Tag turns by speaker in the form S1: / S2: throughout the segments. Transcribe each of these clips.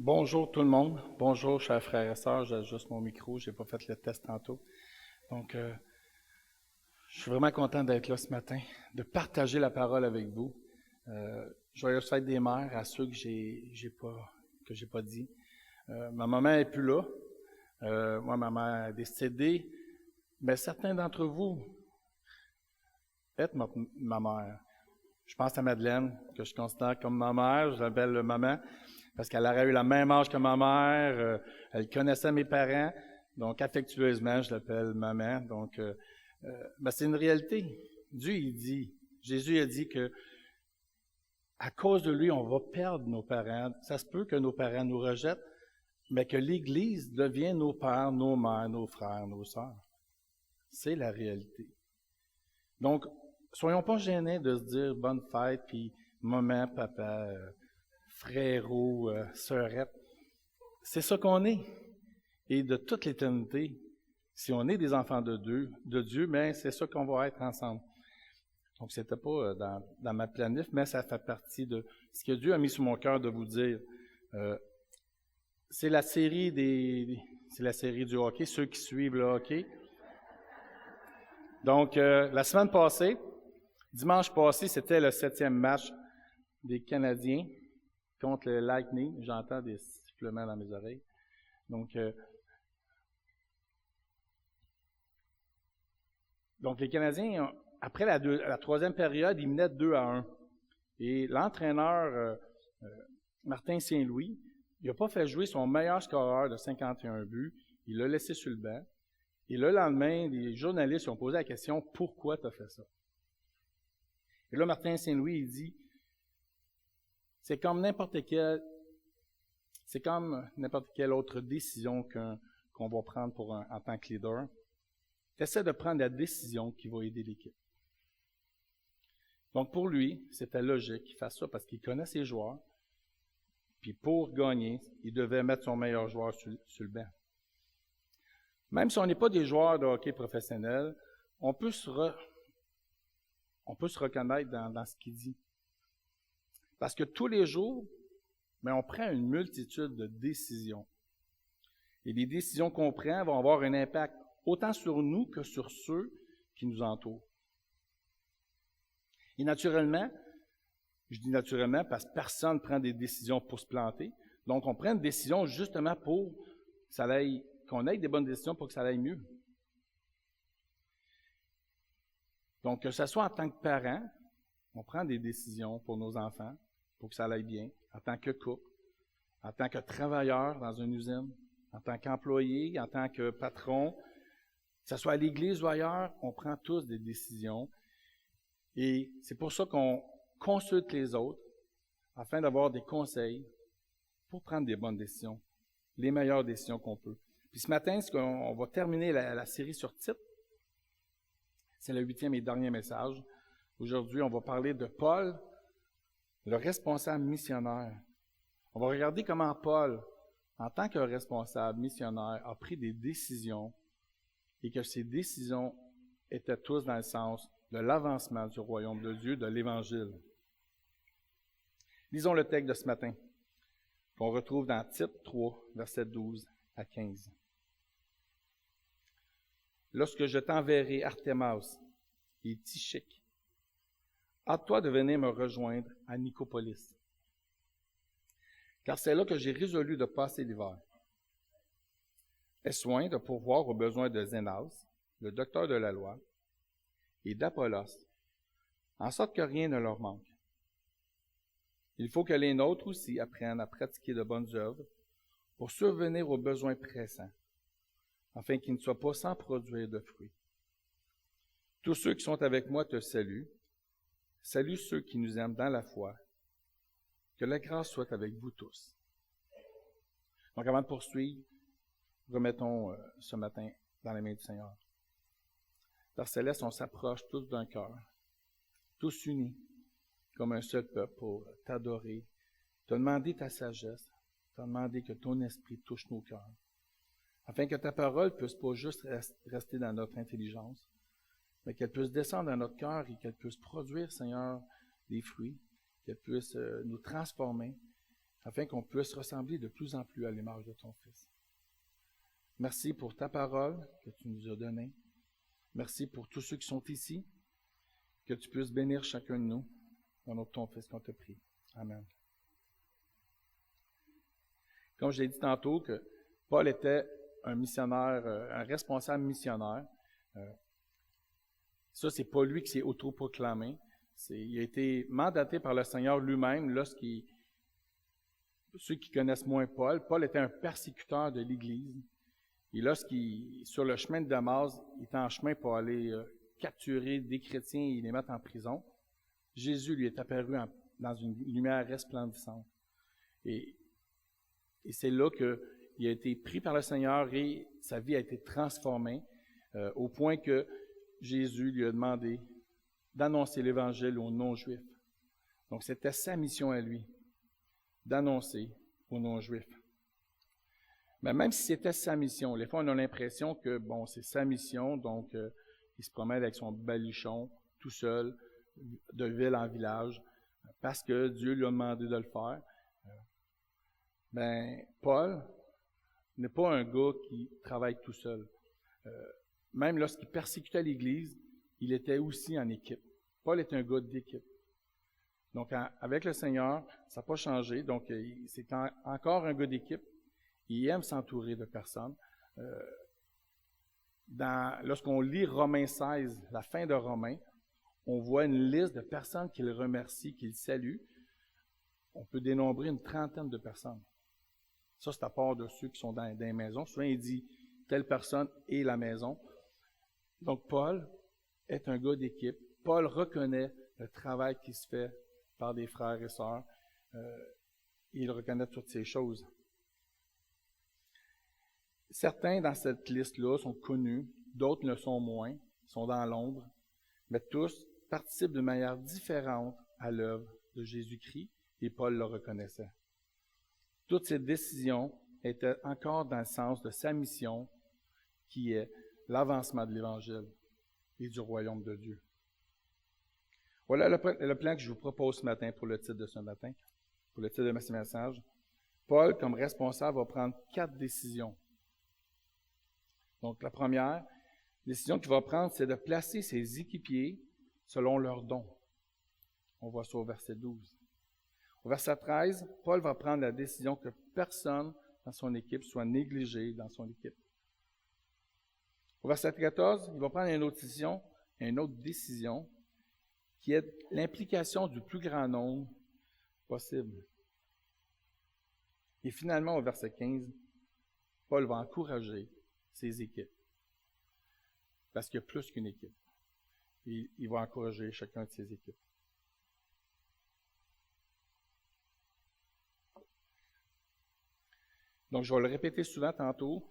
S1: Bonjour tout le monde. Bonjour, chers frères et sœurs. J'ajuste mon micro. Je n'ai pas fait le test tantôt. Donc, je suis vraiment content d'être là ce matin, de partager la parole avec vous. Joyeuse fête des mères à ceux que j'ai pas dit. Ma maman est plus là. Moi, ma mère est décédée. Mais certains d'entre vous êtes ma mère. Je pense à Madeleine, que je considère comme ma mère. Je l'appelle maman. Parce qu'elle aurait eu la même âge que ma mère, elle connaissait mes parents, donc affectueusement, je l'appelle maman. Donc, c'est une réalité. Jésus a dit que à cause de lui, on va perdre nos parents. Ça se peut que nos parents nous rejettent, mais que l'Église devienne nos pères, nos mères, nos frères, nos sœurs. C'est la réalité. Donc, soyons pas gênés de se dire bonne fête, puis maman, papa, frérot, sœurette. C'est ça qu'on est. Et de toute l'éternité, si on est des enfants de Dieu, mais c'est ça qu'on va être ensemble. Donc, c'était pas dans ma planif, mais ça fait partie de ce que Dieu a mis sur mon cœur de vous dire. C'est la série du hockey, ceux qui suivent le hockey. Donc, la semaine passée, dimanche passé, c'était le 7e match des Canadiens contre le Lightning. J'entends des sifflements dans mes oreilles. Donc les Canadiens, après la troisième période, ils menaient 2-1. Et l'entraîneur, Martin Saint-Louis, il n'a pas fait jouer son meilleur scoreur de 51 buts. Il l'a laissé sur le banc. Et le lendemain, les journalistes ont posé la question « Pourquoi tu as fait ça? » Et là, Martin Saint-Louis, il dit « C'est comme n'importe quelle autre décision qu'on va prendre en tant que leader. Tu essaies de prendre la décision qui va aider l'équipe. » Donc pour lui, c'était logique qu'il fasse ça parce qu'il connaît ses joueurs. Puis pour gagner, il devait mettre son meilleur joueur sur le banc. Même si on n'est pas des joueurs de hockey professionnels, on peut se reconnaître dans ce qu'il dit. Parce que tous les jours, on prend une multitude de décisions. Et les décisions qu'on prend vont avoir un impact autant sur nous que sur ceux qui nous entourent. Et naturellement, je dis naturellement parce que personne ne prend des décisions pour se planter. Donc, on prend une décision justement pour qu'on ait des bonnes décisions pour que ça aille mieux. Donc, que ce soit en tant que parent, on prend des décisions pour nos enfants, pour que ça aille bien, en tant que couple, en tant que travailleur dans une usine, en tant qu'employé, en tant que patron, que ce soit à l'église ou ailleurs, on prend tous des décisions. Et c'est pour ça qu'on consulte les autres afin d'avoir des conseils pour prendre des bonnes décisions, les meilleures décisions qu'on peut. Puis ce matin, on va terminer la série sur Tite. C'est le 8e et dernier message. Aujourd'hui, on va parler de Paul, le responsable missionnaire. On va regarder comment Paul, en tant que responsable missionnaire, a pris des décisions et que ces décisions étaient tous dans le sens de l'avancement du royaume de Dieu, de l'Évangile. Lisons le texte de ce matin, qu'on retrouve dans Tite 3, versets 12 à 15. Lorsque je t'enverrai Artémas et Tychique, hâte-toi de venir me rejoindre à Nicopolis, car c'est là que j'ai résolu de passer l'hiver. Aie soin de pourvoir aux besoins de Zénas, le docteur de la loi, et d'Apollos, en sorte que rien ne leur manque. Il faut que les nôtres aussi apprennent à pratiquer de bonnes œuvres pour survenir aux besoins pressants, afin qu'ils ne soient pas sans produire de fruits. Tous ceux qui sont avec moi te saluent. Salue ceux qui nous aiment dans la foi. Que la grâce soit avec vous tous. Donc, avant de poursuivre, remettons ce matin dans les mains du Seigneur. Père Céleste, on s'approche tous d'un cœur, tous unis, comme un seul peuple pour t'adorer, te demander ta sagesse, te demander que ton esprit touche nos cœurs, afin que ta parole puisse pas juste rester dans notre intelligence, mais qu'elle puisse descendre dans notre cœur et qu'elle puisse produire, Seigneur, des fruits, qu'elle puisse nous transformer afin qu'on puisse ressembler de plus en plus à l'image de ton Fils. Merci pour ta parole que tu nous as donnée. Merci pour tous ceux qui sont ici, que tu puisses bénir chacun de nous, au nom de ton Fils qu'on te prie. Amen. Comme je l'ai dit tantôt, que Paul était un missionnaire, un responsable missionnaire. Ça, c'est pas lui qui s'est autoproclamé. Il a été mandaté par le Seigneur lui-même ceux qui connaissent moins Paul était un persécuteur de l'Église. Et lorsqu'il, sur le chemin de Damas, il était en chemin pour aller capturer des chrétiens et les mettre en prison, Jésus lui est apparu dans une lumière resplendissante. Et c'est là qu'il a été pris par le Seigneur et sa vie a été transformée au point que Jésus lui a demandé d'annoncer l'Évangile aux non-juifs. Donc c'était sa mission à lui, d'annoncer aux non-juifs. Mais même si c'était sa mission, les fois on a l'impression que, c'est sa mission, donc il se promène avec son baluchon, tout seul, de ville en village, parce que Dieu lui a demandé de le faire. Paul n'est pas un gars qui travaille tout seul. Même lorsqu'il persécutait l'Église, il était aussi en équipe. Paul est un gars d'équipe. Donc, avec le Seigneur, ça n'a pas changé. Donc, c'est encore un gars d'équipe. Il aime s'entourer de personnes. Lorsqu'on lit Romains 16, la fin de Romains, on voit une liste de personnes qu'il remercie, qu'il salue. On peut dénombrer une trentaine de personnes. Ça, c'est à part de ceux qui sont dans les maisons. Souvent, il dit telle personne et la maison. Donc, Paul est un gars d'équipe. Paul reconnaît le travail qui se fait par des frères et sœurs. Il reconnaît toutes ces choses. Certains dans cette liste-là sont connus, d'autres le sont moins, sont dans l'ombre, mais tous participent de manière différente à l'œuvre de Jésus-Christ et Paul le reconnaissait. Toutes ces décisions étaient encore dans le sens de sa mission, qui est l'avancement de l'Évangile et du royaume de Dieu. Voilà le plan que je vous propose ce matin pour le titre de ce matin, pour le titre de ce message. Paul, comme responsable, va prendre 4 décisions. Donc, la première décision qu'il va prendre, c'est de placer ses équipiers selon leurs dons. On voit ça au verset 12. Au verset 13, Paul va prendre la décision que personne dans son équipe soit négligé dans son équipe. Au verset 14, il va prendre une autre décision qui est l'implication du plus grand nombre possible. Et finalement, au verset 15, Paul va encourager ses équipes. Parce qu'il y a plus qu'une équipe. Il va encourager chacun de ses équipes. Donc, je vais le répéter souvent tantôt.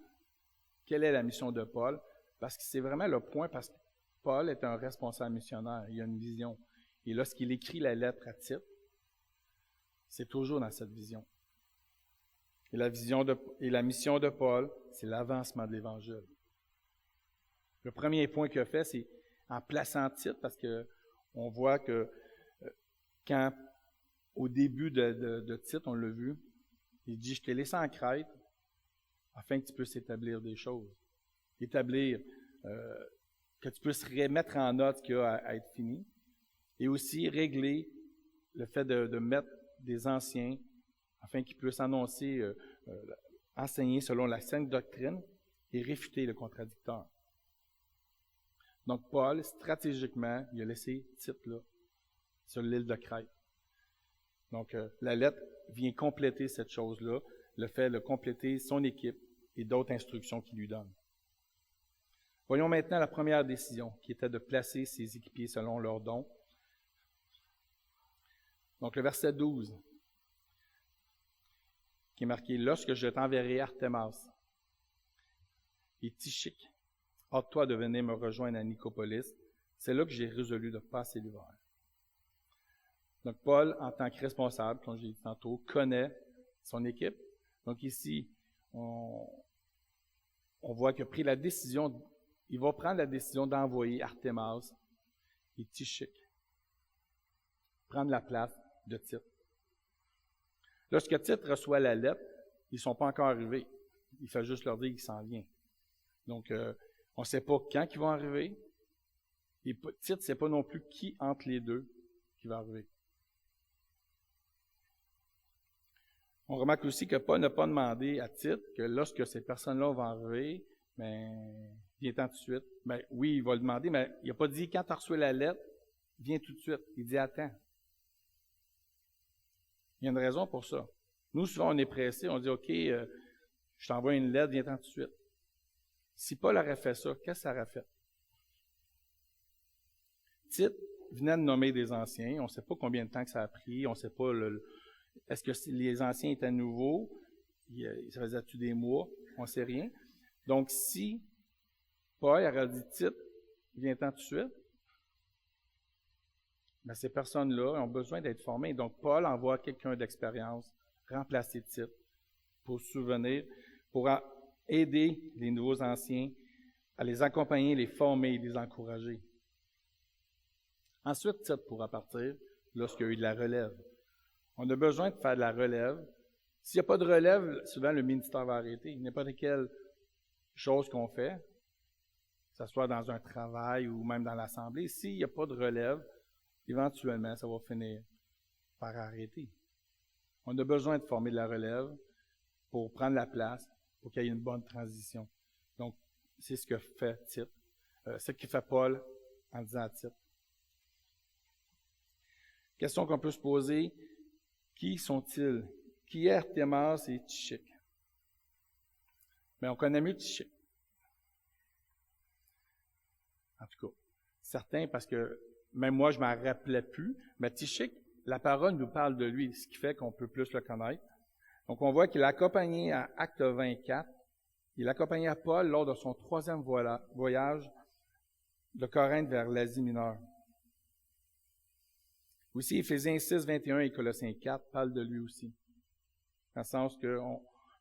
S1: Quelle est la mission de Paul? Parce que c'est vraiment le point, parce que Paul est un responsable missionnaire. Il a une vision. Et lorsqu'il écrit la lettre à Tite, c'est toujours dans cette vision. Et la mission de Paul, c'est l'avancement de l'Évangile. Le premier point qu'il a fait, c'est en plaçant Tite, parce que on voit que quand, au début de Tite, on l'a vu, il dit, je t'ai laissé en Crète afin que tu puisses établir des choses. Établir, que tu puisses remettre en note ce qui a à être fini. Et aussi régler le fait de mettre des anciens afin qu'ils puissent enseigner selon la sainte doctrine et réfuter le contradicteur. Donc, Paul, stratégiquement, il a laissé Tite là, sur l'île de Crète. Donc, la lettre vient compléter cette chose-là, le fait de compléter son équipe et d'autres instructions qu'il lui donne. Voyons maintenant la première décision, qui était de placer ses équipiers selon leurs dons. Donc, le verset 12, qui est marqué « Lorsque je t'enverrai Artémas et Tychique, hâte-toi de venir me rejoindre à Nicopolis. C'est là que j'ai résolu de passer l'hiver. » Donc, Paul, en tant que responsable, comme j'ai dit tantôt, connaît son équipe. Donc, ici, on voit qu'il a pris la décision, il va prendre la décision d'envoyer Artémas et Tychique, prendre la place de Tite. Lorsque Tite reçoit la lettre, ils ne sont pas encore arrivés. Il fait juste leur dire qu'il s'en vient. Donc, on ne sait pas quand ils vont arriver. Et Tite ne sait pas non plus qui entre les deux qui va arriver. On remarque aussi que Paul n'a pas demandé à Tite que lorsque ces personnes-là vont arriver, viens-t'en tout de suite. Oui, il va le demander, mais il n'a pas dit quand tu as reçu la lettre, viens tout de suite. Il dit attends. Il y a une raison pour ça. Nous, souvent, on est pressé, on dit OK, je t'envoie une lettre, viens-t'en tout de suite. Si Paul aurait fait ça, qu'est-ce que ça aurait fait? Tite venait de nommer des anciens, on ne sait pas combien de temps que ça a pris, on ne sait pas est-ce que les anciens étaient nouveaux, ça faisait-tu des mois, on ne sait rien. Donc, si Paul aurait dit Tite, viens-t'en tout de suite, ces personnes-là ont besoin d'être formées. Donc, Paul envoie quelqu'un d'expérience remplacer Tite pour souvenir, pour aider les nouveaux anciens à les accompagner, les former et les encourager. Ensuite, Tite pourra partir lorsqu'il y a eu de la relève. On a besoin de faire de la relève. S'il n'y a pas de relève, souvent le ministère va arrêter. N'importe quelle chose qu'on fait, que ce soit dans un travail ou même dans l'assemblée, s'il n'y a pas de relève, éventuellement, ça va finir par arrêter. On a besoin de former de la relève pour prendre la place, pour qu'il y ait une bonne transition. Donc, c'est ce que fait Tite. C'est ce que fait Paul en disant à Tite. Question qu'on peut se poser, qui sont-ils? Qui est Artémas et Tychik? On connaît mieux Tychik. En tout cas, certains, parce que même moi, je ne m'en rappelais plus, mais Tychik, la parole nous parle de lui, ce qui fait qu'on peut plus le connaître. Donc, on voit qu'il a accompagné à Acte 24, il a accompagné à Paul lors de son 3e voyage de Corinthe vers l'Asie mineure. Aussi, Éphésiens 6, 21 et Colossiens 4 parlent de lui aussi. Dans le sens que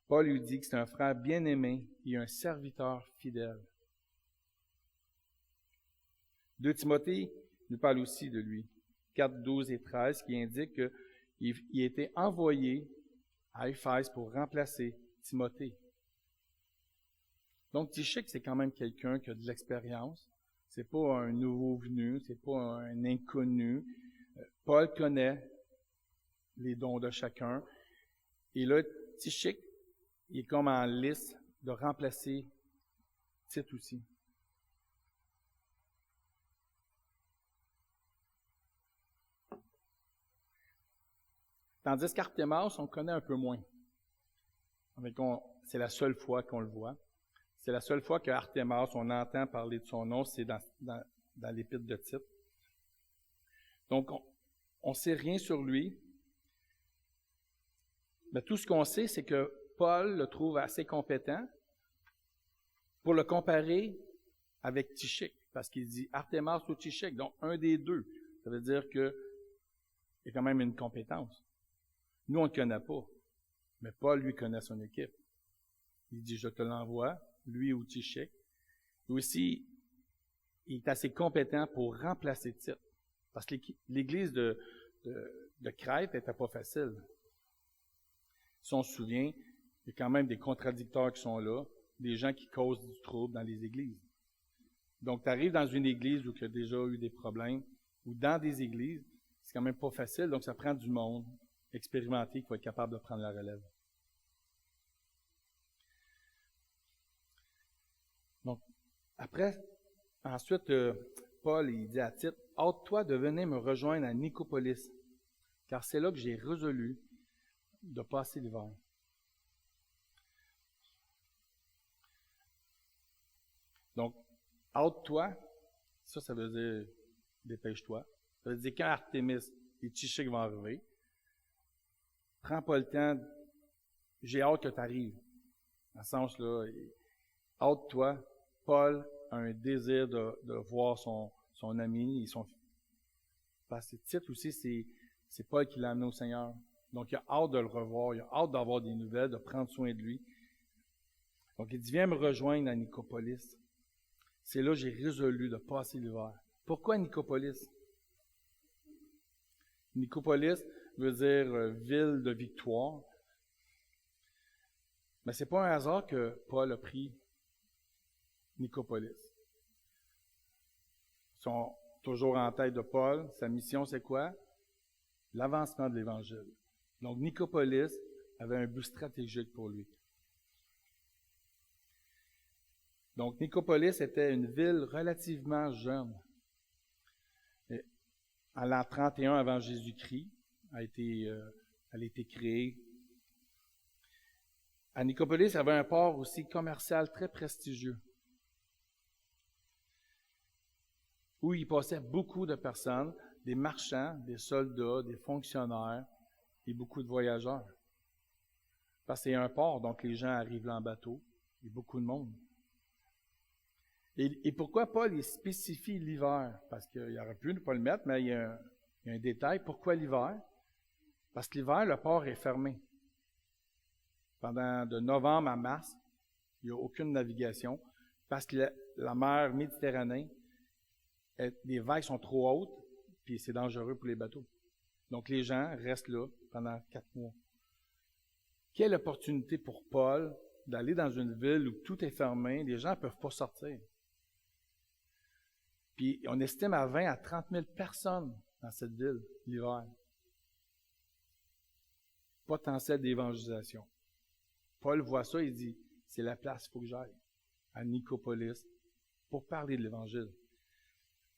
S1: Paul lui dit que c'est un frère bien-aimé et un serviteur fidèle. 2 Timothée nous parle aussi de lui. 4, 12 et 13 qui indiquent qu'il a été envoyé à Éphèse pour remplacer Timothée. Donc, Tychik, c'est quand même quelqu'un qui a de l'expérience. C'est pas un nouveau venu, c'est pas un inconnu. Paul connaît les dons de chacun. Et là, Tychik, il est comme en liste de remplacer Tite aussi. Tandis qu'Artémas, on connaît un peu moins. C'est la seule fois qu'on le voit. C'est la seule fois qu'Artémas, on entend parler de son nom, c'est dans l'épître de Tite. Donc, on ne sait rien sur lui. Mais tout ce qu'on sait, c'est que Paul le trouve assez compétent pour le comparer avec Tychik. Parce qu'il dit Artémas ou Tychik, donc un des deux. Ça veut dire qu'il y a quand même une compétence. Nous, on ne le connaît pas. Mais Paul, lui, connaît son équipe. Il dit, je te l'envoie, lui ou Tychik. Et aussi, il est assez compétent pour remplacer Tite. Parce que l'église de Crète n'était pas facile. Si on se souvient, il y a quand même des contradicteurs qui sont là, des gens qui causent du trouble dans les églises. Donc, tu arrives dans une église où il y a déjà eu des problèmes, ou dans des églises, c'est quand même pas facile, donc ça prend du monde expérimenté qui va être capable de prendre la relève. Donc, ensuite, Paul, il dit à Tite, « Hâte-toi de venir me rejoindre à Nicopolis, car c'est là que j'ai résolu de passer l'hiver. » Donc, hâte-toi, ça veut dire dépêche-toi. Ça veut dire quand Artémis et Tychik vont arriver, prends pas le temps, j'ai hâte que tu arrives. Dans ce sens-là, hâte-toi. Paul a un désir de voir son ami. Parce que Tite aussi, c'est Paul qui l'a amené au Seigneur. Donc, il a hâte de le revoir, il a hâte d'avoir des nouvelles, de prendre soin de lui. Donc, il dit, viens me rejoindre à Nicopolis. C'est là que j'ai résolu de passer l'hiver. Pourquoi Nicopolis? Nicopolis, veut dire ville de victoire. Mais c'est pas un hasard que Paul a pris Nicopolis. Ils sont toujours en tête de Paul. Sa mission, c'est quoi? L'avancement de l'Évangile. Donc, Nicopolis avait un but stratégique pour lui. Donc, Nicopolis était une ville relativement jeune. Et en l'an 31 avant Jésus-Christ, elle a été créée. À Nicopolis, il y avait un port aussi commercial très prestigieux, où il passait beaucoup de personnes, des marchands, des soldats, des fonctionnaires et beaucoup de voyageurs. Parce que c'est un port, donc les gens arrivent là en bateau, il y a beaucoup de monde. Et pourquoi Paul il spécifie l'hiver? Parce qu'il aurait pu ne pas le mettre, mais il y a un détail. Pourquoi l'hiver? Parce que l'hiver, le port est fermé. Pendant de novembre à mars, il n'y a aucune navigation, parce que la mer Méditerranée, les vagues sont trop hautes, puis c'est dangereux pour les bateaux. Donc les gens restent là pendant 4 mois. Quelle opportunité pour Paul d'aller dans une ville où tout est fermé, les gens ne peuvent pas sortir. Puis on estime à 20 à 30 000 personnes dans cette ville l'hiver. Potentiel d'évangélisation. Paul voit ça, il dit, c'est la place, il faut que j'aille à Nicopolis pour parler de l'Évangile.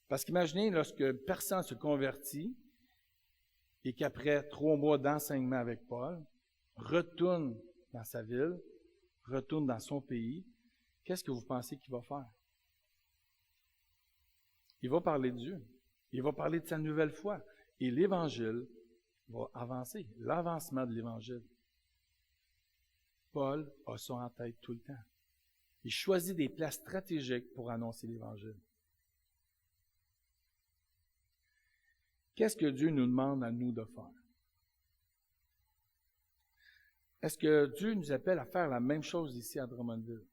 S1: Parce qu'imaginez, lorsque personne se convertit et qu'après 3 mois d'enseignement avec Paul, retourne dans sa ville, retourne dans son pays, qu'est-ce que vous pensez qu'il va faire? Il va parler de Dieu. Il va parler de sa nouvelle foi. Et l'Évangile va avancer, l'avancement de l'Évangile. Paul a ça en tête tout le temps. Il choisit des places stratégiques pour annoncer l'Évangile. Qu'est-ce que Dieu nous demande à nous de faire? Est-ce que Dieu nous appelle à faire la même chose ici à Drummondville?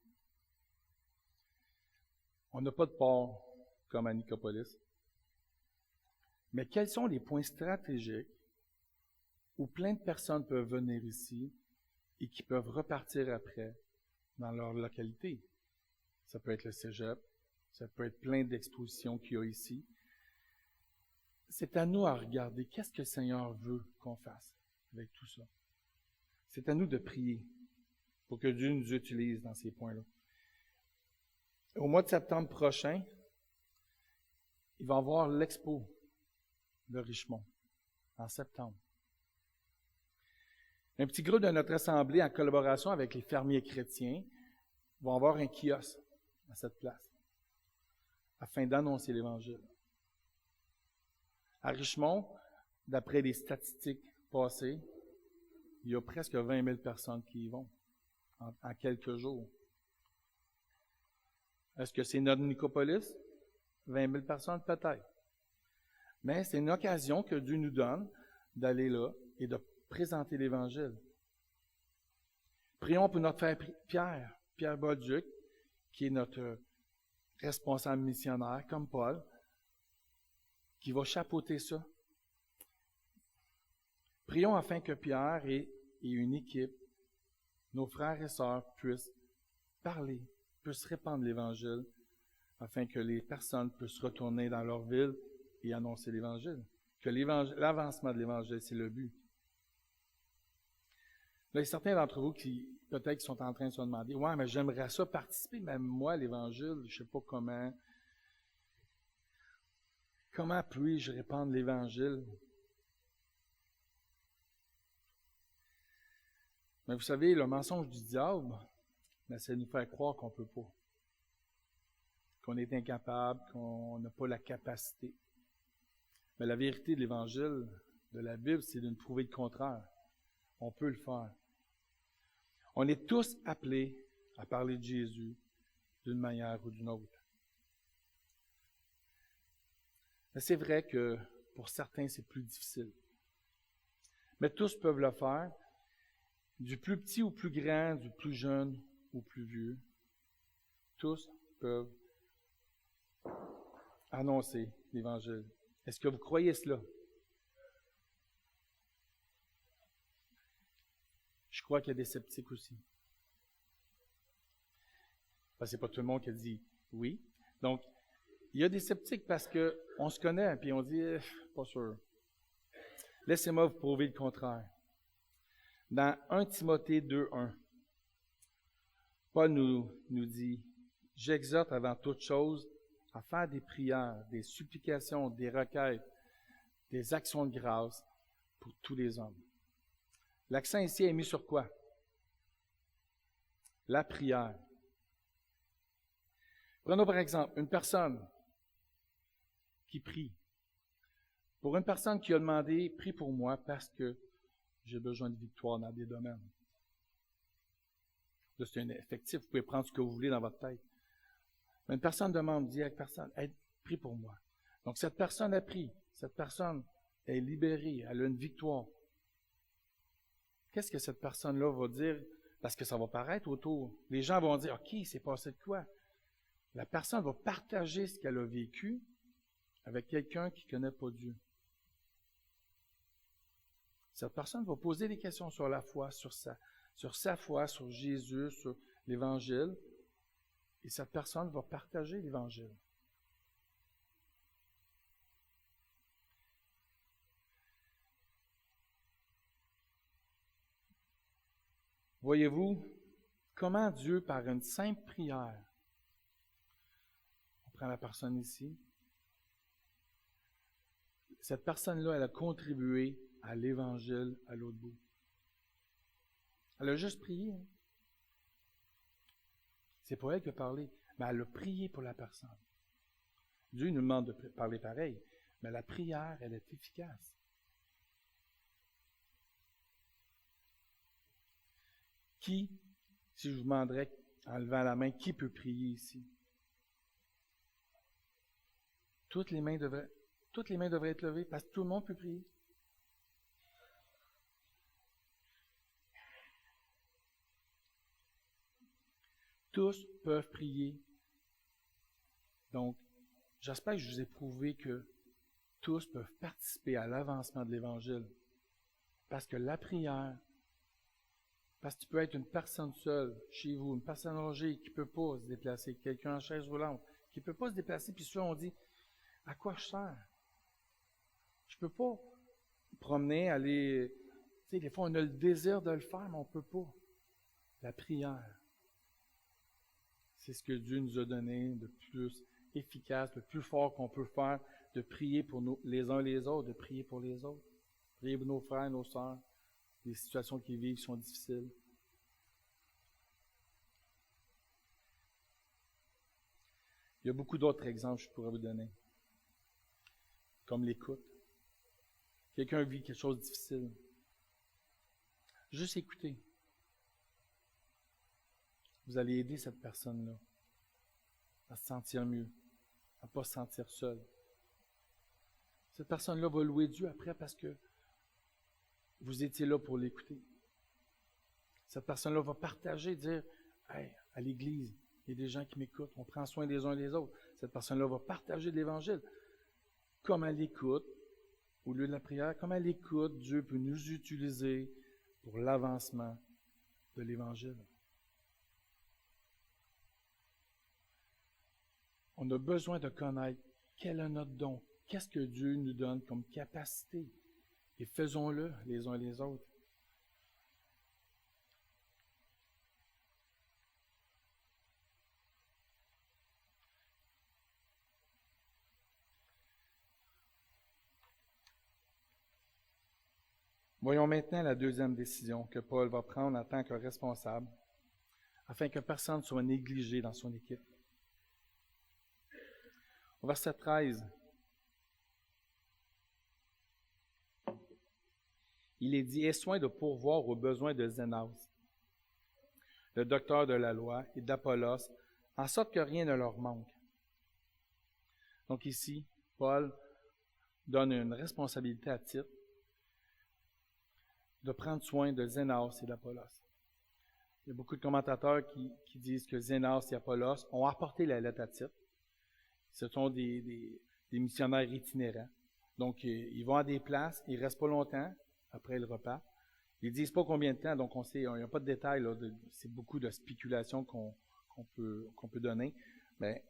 S1: On n'a pas de port comme à Nicopolis. Mais quels sont les points stratégiques où plein de personnes peuvent venir ici et qui peuvent repartir après dans leur localité? Ça peut être le cégep, ça peut être plein d'expositions qu'il y a ici. C'est à nous à regarder qu'est-ce que le Seigneur veut qu'on fasse avec tout ça. C'est à nous de prier pour que Dieu nous utilise dans ces points-là. Au mois de septembre prochain, il va y avoir l'expo de Richemont, en septembre. Un petit groupe de notre assemblée, en collaboration avec les fermiers chrétiens, va avoir un kiosque à cette place, afin d'annoncer l'Évangile. À Richemont, d'après les statistiques passées, il y a presque 20 000 personnes qui y vont en quelques jours. Est-ce que c'est notre Nicopolis? 20 000 personnes, peut-être. Mais c'est une occasion que Dieu nous donne d'aller là et de présenter l'Évangile. Prions pour notre frère Pierre Bolduc, qui est notre responsable missionnaire, comme Paul, qui va chapeauter ça. Prions afin que Pierre et une équipe, nos frères et sœurs, puissent parler, puissent répandre l'Évangile, afin que les personnes puissent retourner dans leur ville et annoncer l'Évangile. Que l'avancement de l'Évangile, c'est le but. Là, il y a certains d'entre vous qui, peut-être, sont en train de se demander, « Ouais, mais j'aimerais ça participer, même moi, à l'Évangile, je ne sais pas comment. Comment puis-je répandre l'Évangile? » Mais vous savez, le mensonge du diable, c'est de nous faire croire qu'on ne peut pas, qu'on est incapable, qu'on n'a pas la capacité. Mais la vérité de l'Évangile, de la Bible, c'est de nous prouver le contraire. On peut le faire. On est tous appelés à parler de Jésus d'une manière ou d'une autre. Mais c'est vrai que pour certains, c'est plus difficile. Mais tous peuvent le faire, du plus petit au plus grand, du plus jeune au plus vieux. Tous peuvent annoncer l'Évangile. Est-ce que vous croyez cela? Je crois qu'il y a des sceptiques aussi. Parce que c'est pas tout le monde qui a dit oui. Donc, il y a des sceptiques parce qu'on se connaît, puis on dit, pas sûr. Laissez-moi vous prouver le contraire. Dans 1 Timothée 2:1, Paul nous dit, « J'exhorte avant toute chose à faire des prières, des supplications, des requêtes, des actions de grâce pour tous les hommes. » L'accent ici est mis sur quoi? La prière. Prenons par exemple une personne qui prie. Pour une personne qui a demandé, prie pour moi parce que j'ai besoin de victoire dans des domaines. Là, c'est un effectif, vous pouvez prendre ce que vous voulez dans votre tête. Mais une personne demande, dit à la personne, hey, prie pour moi. Donc cette personne a pris, cette personne est libérée, elle a une victoire. Qu'est-ce que cette personne-là va dire? Parce que ça va paraître autour. Les gens vont dire, OK, c'est passé de quoi? La personne va partager ce qu'elle a vécu avec quelqu'un qui ne connaît pas Dieu. Cette personne va poser des questions sur la foi, sur sa foi, sur Jésus, sur l'Évangile. Et cette personne va partager l'Évangile. Voyez-vous comment Dieu, par une simple prière, on prend la personne ici, cette personne-là, elle a contribué à l'Évangile à l'autre bout. Elle a juste prié. Hein? C'est pas elle qui a parlé, mais elle a prié pour la personne. Dieu nous demande de parler pareil, mais la prière, elle est efficace. Qui, si je vous demanderais en levant la main, qui peut prier ici? Toutes les mains devraient être levées parce que tout le monde peut prier. Tous peuvent prier. Donc, j'espère que je vous ai prouvé que tous peuvent participer à l'avancement de l'Évangile. Parce que la prière, parce que tu peux être une personne seule chez vous, une personne âgée qui ne peut pas se déplacer, quelqu'un en chaise roulante, qui ne peut pas se déplacer, puis souvent on dit, à quoi je sers? Je ne peux pas me promener, aller, tu sais, des fois on a le désir de le faire, mais on ne peut pas. La prière, c'est ce que Dieu nous a donné de plus efficace, de plus fort qu'on peut faire, de prier pour les uns les autres, de prier pour les autres. Prier pour nos frères, nos sœurs, les situations qu'ils vivent sont difficiles. Il y a beaucoup d'autres exemples que je pourrais vous donner, comme l'écoute. Quelqu'un vit quelque chose de difficile. Juste écouter. Vous allez aider cette personne-là à se sentir mieux, à ne pas se sentir seule. Cette personne-là va louer Dieu après parce que vous étiez là pour l'écouter. Cette personne-là va partager, dire hey, à l'Église, il y a des gens qui m'écoutent, on prend soin des uns des autres. Cette personne-là va partager de l'Évangile. Comme elle écoute, au lieu de la prière, comme elle écoute, Dieu peut nous utiliser pour l'avancement de l'Évangile. On a besoin de connaître quel est notre don, qu'est-ce que Dieu nous donne comme capacité, et faisons-le les uns les autres. Voyons maintenant la deuxième décision que Paul va prendre en tant que responsable, afin que personne ne soit négligé dans son équipe. Au verset 13, il est dit « Aie soin de pourvoir aux besoins de Zénas, le docteur de la loi, et d'Apollos, en sorte que rien ne leur manque. » Donc ici, Paul donne une responsabilité à Tite de prendre soin de Zénas et d'Apollos. Il y a beaucoup de commentateurs qui disent que Zénas et Apollos ont apporté la lettre à Tite. Ce sont des missionnaires itinérants. Donc, ils vont à des places, ils ne restent pas longtemps, après le repas. Ils ne disent pas combien de temps, donc on sait, il n'y a pas de détails, là, c'est beaucoup de spéculations qu'on peut donner. Mais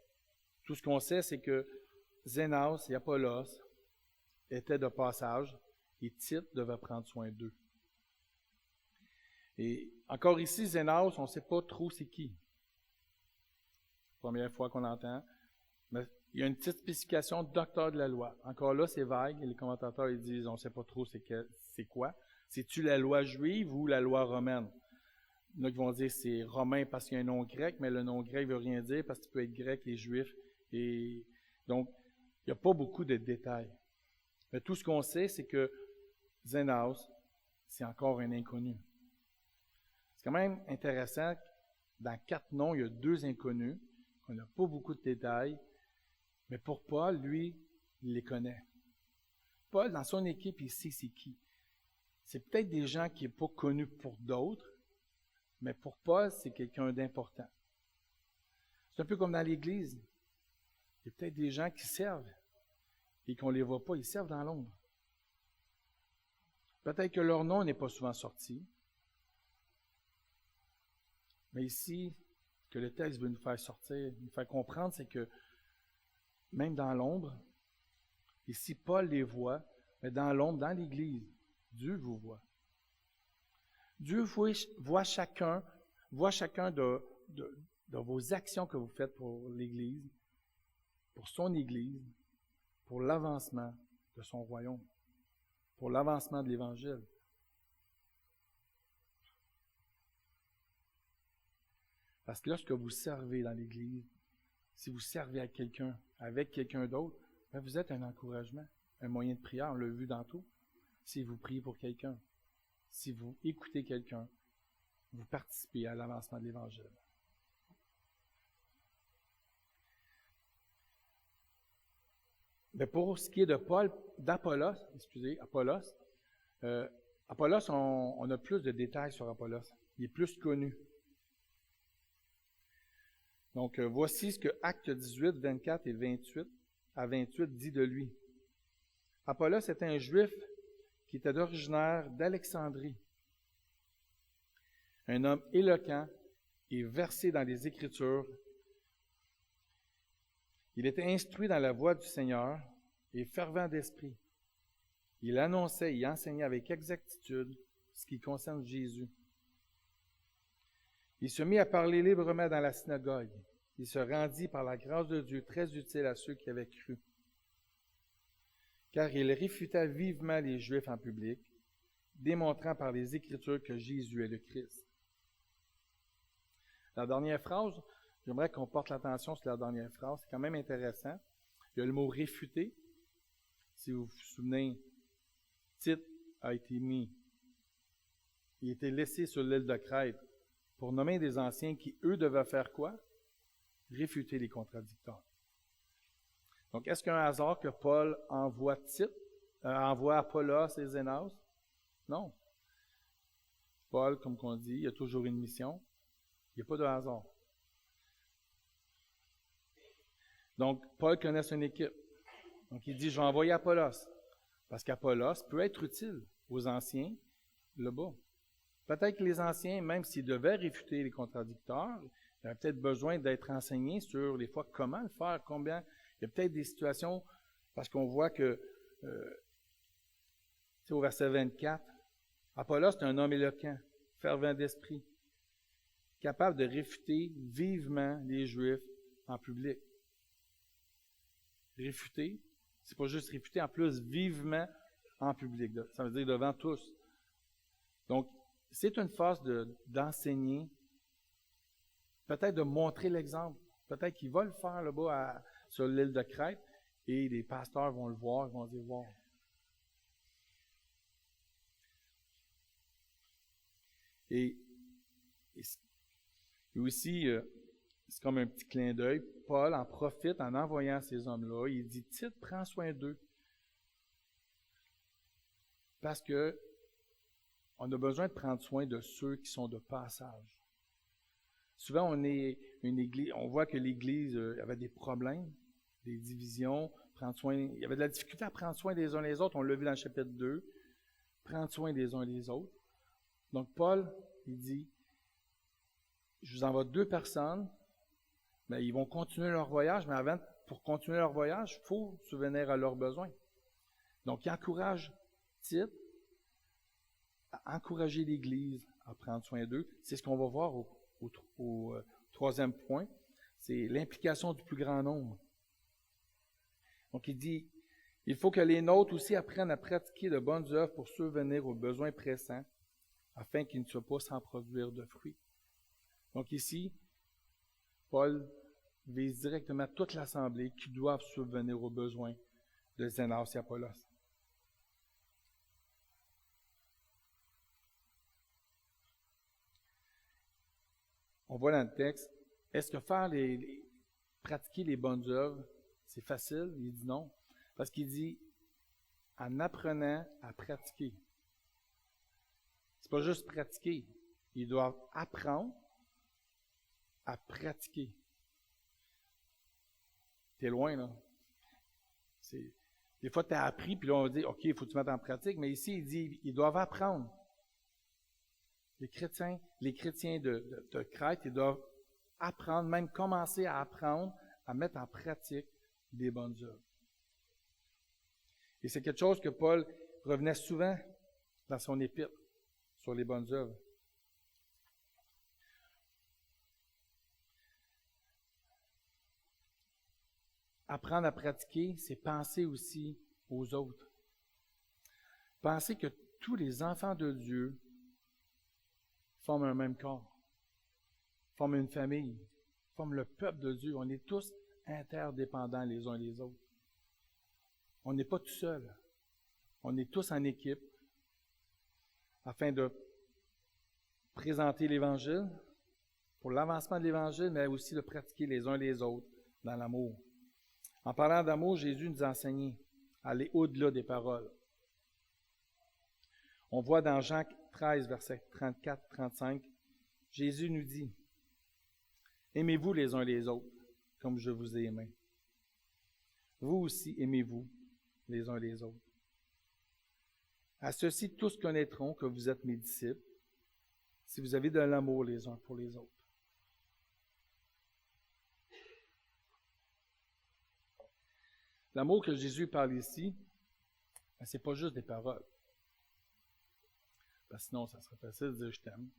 S1: tout ce qu'on sait, c'est que Zénas et Apollos étaient de passage et Tite devait prendre soin d'eux. Et encore ici, Zénas, on ne sait pas trop c'est qui. Première fois qu'on l'entend. Mais il y a une petite spécification docteur de la loi. Encore là, c'est vague et les commentateurs ils disent on ne sait pas trop c'est quoi. C'est-tu la loi juive ou la loi romaine? Il y en a qui vont dire c'est romain parce qu'il y a un nom grec, mais le nom grec ne veut rien dire parce qu'il peut être grec et juif. Et donc, il n'y a pas beaucoup de détails. Mais tout ce qu'on sait, c'est que Zénas, c'est encore un inconnu. C'est quand même intéressant, dans 4 noms, il y a 2 inconnus. On n'a pas beaucoup de détails. Mais pour Paul, lui, il les connaît. Paul, dans son équipe, il sait c'est qui. C'est peut-être des gens qui ne sont pas connus pour d'autres, mais pour Paul, c'est quelqu'un d'important. C'est un peu comme dans l'Église. Il y a peut-être des gens qui servent et qu'on ne les voit pas, ils servent dans l'ombre. Peut-être que leur nom n'est pas souvent sorti. Mais ici, ce que le texte veut nous faire sortir, nous faire comprendre, c'est que même dans l'ombre, ici Paul les voit, mais dans l'ombre, dans l'Église, Dieu vous voit. Dieu voit chacun de vos actions que vous faites pour l'Église, pour son Église, pour l'avancement de son royaume, pour l'avancement de l'Évangile. Parce que lorsque vous servez dans l'Église, si vous servez à quelqu'un, avec quelqu'un d'autre, bien vous êtes un encouragement, un moyen de prière, on l'a vu dans tout. Si vous priez pour quelqu'un, si vous écoutez quelqu'un, vous participez à l'avancement de l'Évangile. Mais pour ce qui est de Apollos, on a plus de détails sur Apollos. Il est plus connu. Donc, voici ce que Actes 18, 24 et 28 à 28 dit de lui. Apollos était un Juif qui était originaire d'Alexandrie, un homme éloquent et versé dans les Écritures. Il était instruit dans la voie du Seigneur et fervent d'esprit. Il annonçait et enseignait avec exactitude ce qui concerne Jésus. Il se mit à parler librement dans la synagogue. Il se rendit par la grâce de Dieu très utile à ceux qui avaient cru. Car il réfuta vivement les Juifs en public, démontrant par les Écritures que Jésus est le Christ. La dernière phrase, j'aimerais qu'on porte l'attention sur la dernière phrase, c'est quand même intéressant. Il y a le mot « réfuter ». Si vous vous souvenez, Tite a été mis. Il a été laissé sur l'île de Crète pour nommer des anciens qui, eux, devaient faire quoi? Réfuter les contradicteurs. Donc, est-ce qu'il y a un hasard que Paul envoie Apollos et Zénas? Non. Paul, comme on dit, il a toujours une mission. Il n'y a pas de hasard. Donc, Paul connaît son équipe. Donc, il dit, je vais envoyer Apollos. Parce qu'Apollos peut être utile aux anciens là-bas. Peut-être que les anciens, même s'ils devaient réfuter les contradicteurs, ils avaient peut-être besoin d'être enseignés sur les fois comment le faire, combien. Il y a peut-être des situations, parce qu'on voit que, au verset 24, Apollos est un homme éloquent, fervent d'esprit, capable de réfuter vivement les Juifs en public. Réfuter, c'est pas juste réfuter, en plus vivement en public. Ça veut dire devant tous. Donc, c'est une phase d'enseigner, peut-être de montrer l'exemple. Peut-être qu'il va le faire là-bas sur l'île de Crète et les pasteurs vont le voir, ils vont dire wow. Et aussi, c'est comme un petit clin d'œil, Paul en profite en envoyant ces hommes-là. Il dit, Tite, prends soin d'eux. Parce que on a besoin de prendre soin de ceux qui sont de passage. Souvent, on voit que l'Église avait des problèmes, des divisions, il y avait de la difficulté à prendre soin des uns des autres. On l'a vu dans le chapitre 2, prendre soin des uns des autres. Donc, Paul, il dit, je vous envoie 2 personnes, mais ils vont continuer leur voyage, mais pour continuer leur voyage, il faut subvenir à leurs besoins. Donc, il encourage Tite à encourager l'Église à prendre soin d'eux. C'est ce qu'on va voir au 3e point, c'est l'implication du plus grand nombre. Donc, il dit, il faut que les nôtres aussi apprennent à pratiquer de bonnes œuvres pour subvenir aux besoins pressants, afin qu'ils ne soient pas sans produire de fruits. Donc ici, Paul vise directement toute l'Assemblée qui doivent subvenir aux besoins de Zénas et Apollos. On voit dans le texte, est-ce que pratiquer les bonnes œuvres, c'est facile? Il dit non. Parce qu'il dit, en apprenant à pratiquer. C'est pas juste pratiquer. Ils doivent apprendre à pratiquer. T'es loin, là. Des fois, tu as appris, puis là, on dit, OK, il faut que tu mettes en pratique. Mais ici, il dit, ils doivent apprendre. Les chrétiens de Crète, ils doivent apprendre, même commencer à apprendre, à mettre en pratique des bonnes œuvres. Et c'est quelque chose que Paul revenait souvent dans son épître sur les bonnes œuvres. Apprendre à pratiquer, c'est penser aussi aux autres. Penser que tous les enfants de Dieu forment un même corps, forment une famille, forment le peuple de Dieu. On est tous interdépendants les uns les autres. On n'est pas tout seul. On est tous en équipe afin de présenter l'Évangile, pour l'avancement de l'Évangile, mais aussi de pratiquer les uns les autres dans l'amour. En parlant d'amour, Jésus nous a enseigné à aller au-delà des paroles. On voit dans Jean 13, versets 34-35, Jésus nous dit, « Aimez-vous les uns les autres, comme je vous ai aimé. Vous aussi aimez-vous les uns les autres. À ceci, tous connaîtront que vous êtes mes disciples, si vous avez de l'amour les uns pour les autres. » L'amour que Jésus parle ici, ce n'est pas juste des paroles. Parce que sinon, ça serait facile de dire « je t'aime ».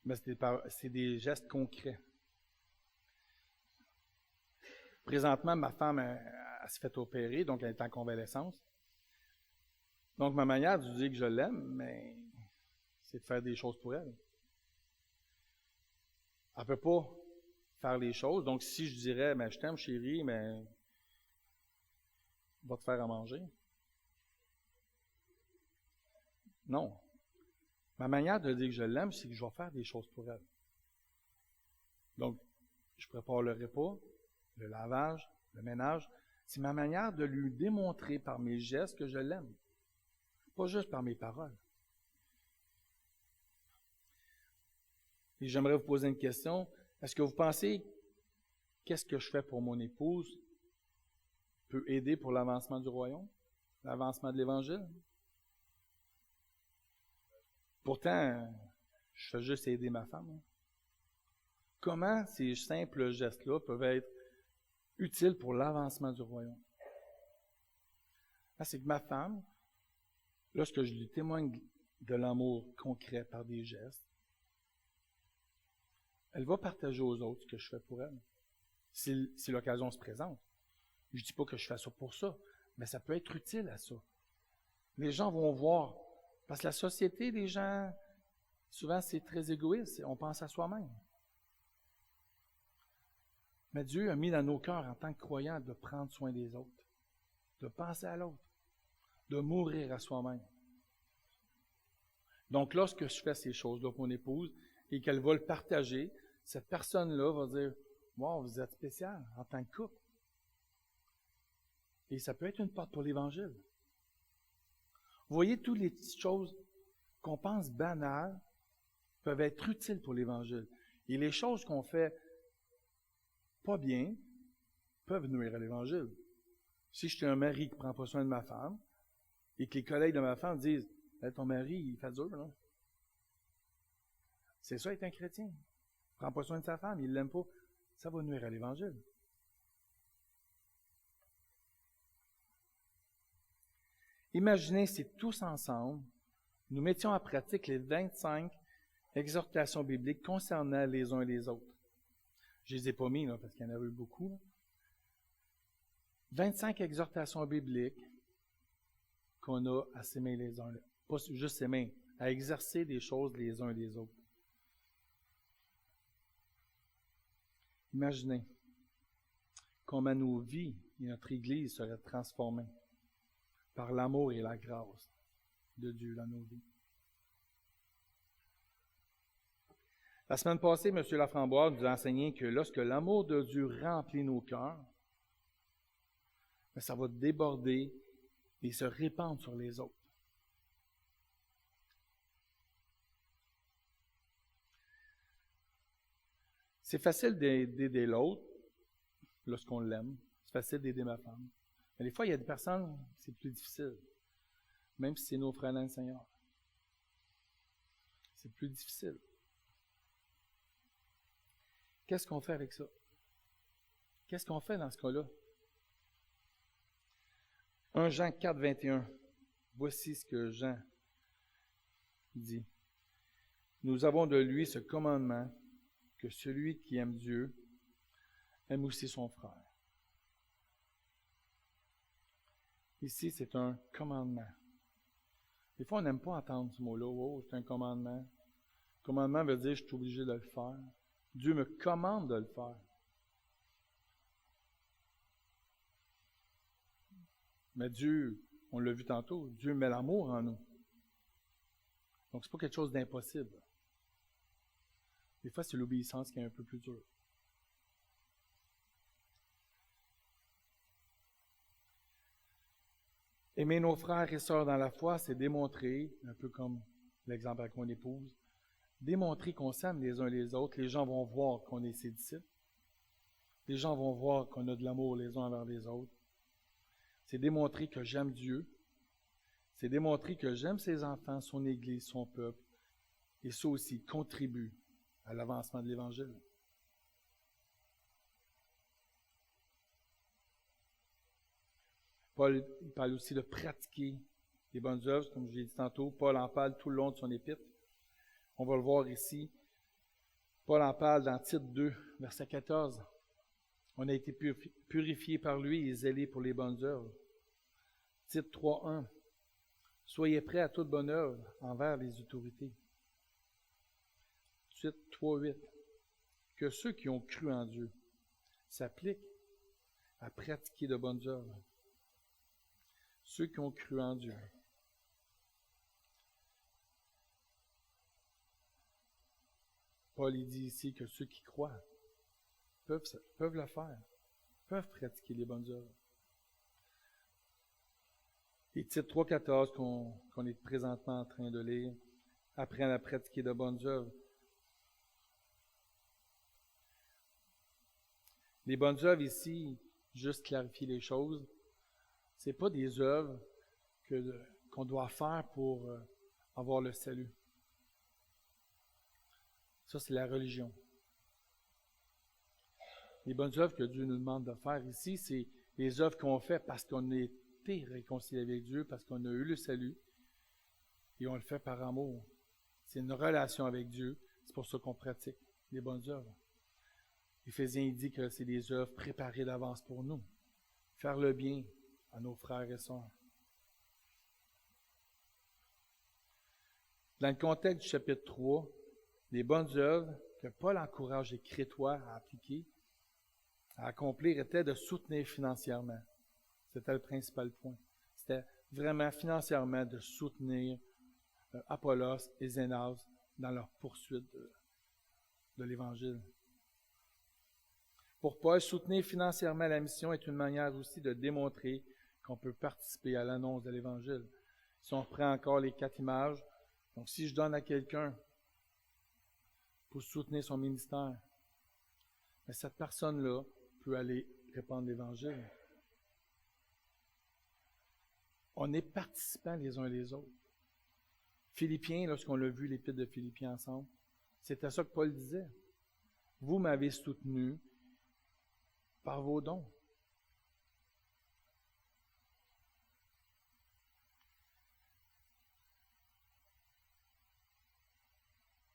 S1: Mais c'est des gestes concrets. Présentement, ma femme, elle s'est fait opérer, donc elle est en convalescence. Donc, ma manière de dire que je l'aime, mais c'est de faire des choses pour elle. Elle ne peut pas faire les choses. Donc, si je dirais, « je t'aime, chérie, mais va te faire à manger. » Non. Ma manière de dire que je l'aime, c'est que je vais faire des choses pour elle. Donc, je prépare le repas, le lavage, le ménage. C'est ma manière de lui démontrer par mes gestes que je l'aime. Pas juste par mes paroles. Et j'aimerais vous poser une question. Est-ce que vous pensez qu'est-ce que je fais pour mon épouse peut aider pour l'avancement du royaume, l'avancement de l'Évangile? Pourtant, je fais juste aider ma femme. Comment ces simples gestes-là peuvent être utiles pour l'avancement du royaume? C'est que ma femme, lorsque je lui témoigne de l'amour concret par des gestes, elle va partager aux autres ce que je fais pour elle, si l'occasion se présente. Je ne dis pas que je fais ça pour ça, mais ça peut être utile à ça. Les gens vont voir, parce que la société, les gens, souvent c'est très égoïste, on pense à soi-même. Mais Dieu a mis dans nos cœurs en tant que croyants de prendre soin des autres, de penser à l'autre, de mourir à soi-même. Donc lorsque je fais ces choses-là pour mon épouse et qu'elle va le partager, cette personne-là va dire « Wow, vous êtes spécial en tant que couple. » Et ça peut être une porte pour l'Évangile. Vous voyez, toutes les petites choses qu'on pense banales peuvent être utiles pour l'Évangile. Et les choses qu'on fait pas bien peuvent nuire à l'Évangile. Si je suis un mari qui ne prend pas soin de ma femme et que les collègues de ma femme disent hey, « ton mari, il fait dur, là. C'est ça être un chrétien. Il ne prend pas soin de sa femme, il ne l'aime pas. Ça va nuire à l'Évangile. Imaginez si tous ensemble, nous mettions en pratique les 25 exhortations bibliques concernant les uns et les autres. Je ne les ai pas mis, là, parce qu'il y en a eu beaucoup. Là. 25 exhortations bibliques qu'on a à s'aimer les uns, pas juste s'aimer, à exercer des choses les uns et les autres. Imaginez comment nos vies et notre Église seraient transformées par l'amour et la grâce de Dieu dans nos vies. La semaine passée, M. Laframboise nous a enseigné que lorsque l'amour de Dieu remplit nos cœurs, ça va déborder et se répandre sur les autres. C'est facile d'aider l'autre lorsqu'on l'aime. C'est facile d'aider ma femme. Mais des fois, il y a des personnes, c'est plus difficile. Même si c'est nos frères dans le Seigneur. C'est plus difficile. Qu'est-ce qu'on fait avec ça? Qu'est-ce qu'on fait dans ce cas-là? 1 Jean 4, 21. Voici ce que Jean dit. Nous avons de lui ce commandement que celui qui aime Dieu aime aussi son frère. Ici, c'est un commandement. Des fois, on n'aime pas entendre ce mot-là. Oh, c'est un commandement. Commandement veut dire je suis obligé de le faire. Dieu me commande de le faire. Mais Dieu, on l'a vu tantôt, Dieu met l'amour en nous. Donc, c'est pas quelque chose d'impossible. Des fois, c'est l'obéissance qui est un peu plus dure. Aimer nos frères et sœurs dans la foi, c'est démontrer, un peu comme l'exemple avec mon épouse, démontrer qu'on s'aime les uns les autres. Les gens vont voir qu'on est ses disciples. Les gens vont voir qu'on a de l'amour les uns envers les autres. C'est démontrer que j'aime Dieu. C'est démontrer que j'aime ses enfants, son Église, son peuple. Et ça aussi contribue à l'avancement de l'Évangile. Paul parle aussi de pratiquer les bonnes œuvres, comme je l'ai dit tantôt. Paul en parle tout le long de son épître. On va le voir ici. Paul en parle dans Tite 2, verset 14. On a été purifiés par lui et zélés pour les bonnes œuvres. Tite 3.1. Soyez prêts à toute bonne œuvre envers les autorités. Tite 3.8. Que ceux qui ont cru en Dieu s'appliquent à pratiquer de bonnes œuvres. Ceux qui ont cru en Dieu. Paul dit ici que ceux qui croient peuvent le faire, peuvent pratiquer les bonnes œuvres. Et Tite 3.14 qu'on est présentement en train de lire, apprennent à pratiquer de bonnes œuvres. Les bonnes œuvres ici, juste clarifier les choses, c'est pas des œuvres qu'on doit faire pour avoir le salut. Ça, c'est la religion. Les bonnes œuvres que Dieu nous demande de faire ici, c'est les œuvres qu'on fait parce qu'on a été réconcilié avec Dieu, parce qu'on a eu le salut, et on le fait par amour. C'est une relation avec Dieu, c'est pour ça qu'on pratique les bonnes œuvres. Éphésiens dit que c'est des œuvres préparées d'avance pour nous. Faire le bien à nos frères et sœurs. Dans le contexte du chapitre 3, les bonnes œuvres que Paul encourage les Crétois à appliquer, à accomplir, étaient de soutenir financièrement. C'était le principal point. C'était vraiment financièrement de soutenir Apollos et Zénas dans leur poursuite de l'Évangile. Pour Paul, soutenir financièrement la mission est une manière aussi de démontrer qu'on peut participer à l'annonce de l'Évangile. Si on reprend encore les 4 images, donc si je donne à quelqu'un pour soutenir son ministère, mais cette personne-là peut aller répandre l'Évangile. On est participants les uns les autres. Philippiens, lorsqu'on l'a vu, l'épître de Philippiens ensemble, C'était ça que Paul disait. Vous m'avez soutenu par vos dons.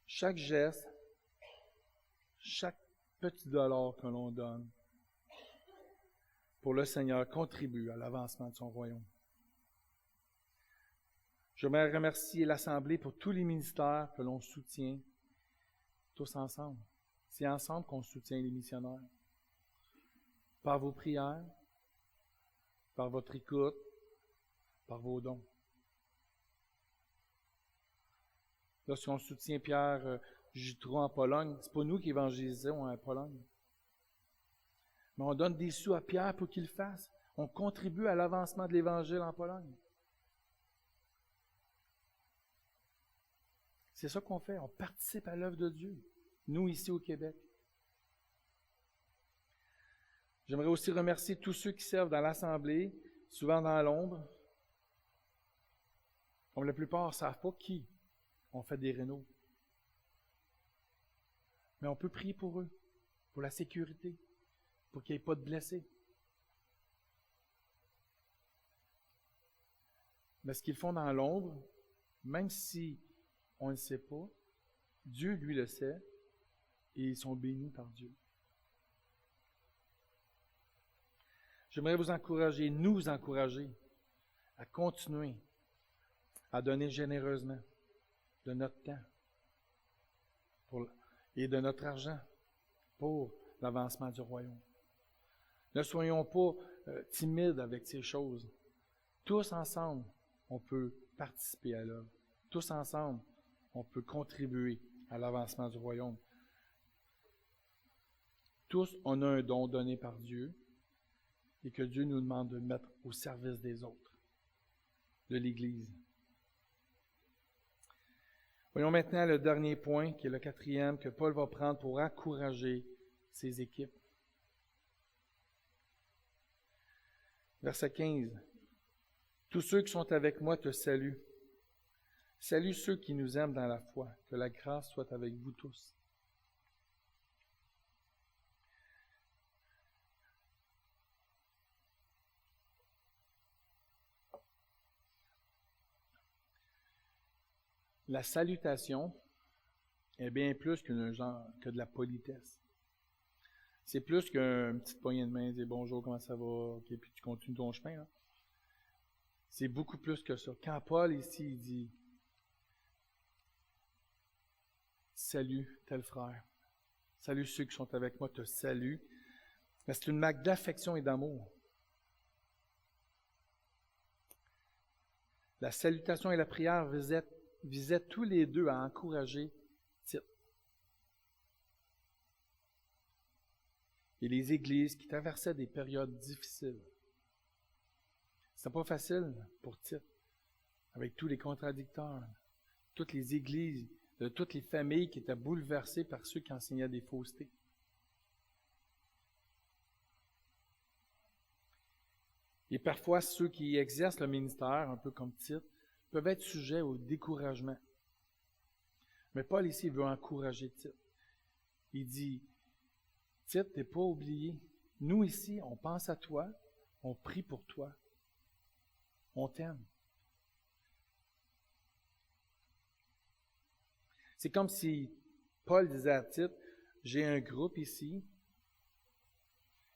S1: Chaque geste, chaque petit dollar que l'on donne pour le Seigneur contribue à l'avancement de son royaume. J'aimerais remercier l'Assemblée pour tous les ministères que l'on soutient tous ensemble. C'est ensemble qu'on soutient les missionnaires. Par vos prières, par votre écoute, par vos dons. Lorsqu'on soutient Pierre Jutro en Pologne, c'est pas nous qui évangélisons en Pologne. Mais on donne des sous à Pierre pour qu'il le fasse. On contribue à l'avancement de l'Évangile en Pologne. C'est ça qu'on fait. On participe à l'œuvre de Dieu. Nous, ici au Québec. J'aimerais aussi remercier tous ceux qui servent dans l'Assemblée, souvent dans l'ombre. Comme la plupart ne savent pas qui ont fait des rénaux. Mais on peut prier pour eux, pour la sécurité, pour qu'il n'y ait pas de blessés. Mais ce qu'ils font dans l'ombre, même si on ne le sait pas, Dieu, lui, le sait, et ils sont bénis par Dieu. J'aimerais vous encourager, nous encourager, à continuer à donner généreusement de notre temps et de notre argent pour l'avancement du royaume. Ne soyons pas timides avec ces choses. Tous ensemble, on peut participer à l'œuvre. Tous ensemble, on peut contribuer à l'avancement du royaume. Tous, on a un don donné par Dieu et que Dieu nous demande de mettre au service des autres, de l'Église. Voyons maintenant le dernier point, qui est le 4e, que Paul va prendre pour encourager ses équipes. Verset 15. Tous ceux qui sont avec moi te saluent. Salue ceux qui nous aiment dans la foi. Que la grâce soit avec vous tous. La salutation est bien plus que de la politesse. C'est plus qu'une petite poignée de main, dire bonjour, comment ça va, ok, puis tu continues ton chemin. Là. C'est beaucoup plus que ça. Quand Paul ici il dit salut tel frère, salut ceux qui sont avec moi, te salue, mais c'est une marque d'affection et d'amour. La salutation et la prière visaient tous les deux à encourager Tite. Et les églises qui traversaient des périodes difficiles. C'était pas facile pour Tite, avec tous les contradicteurs, toutes les églises, de toutes les familles qui étaient bouleversées par ceux qui enseignaient des faussetés. Et parfois, ceux qui exercent le ministère, un peu comme Tite, peuvent être sujets au découragement. Mais Paul ici veut encourager Tite. Il dit, Tite, t'es pas oublié. Nous ici, on pense à toi, on prie pour toi, on t'aime. C'est comme si Paul disait à Tite, j'ai un groupe ici,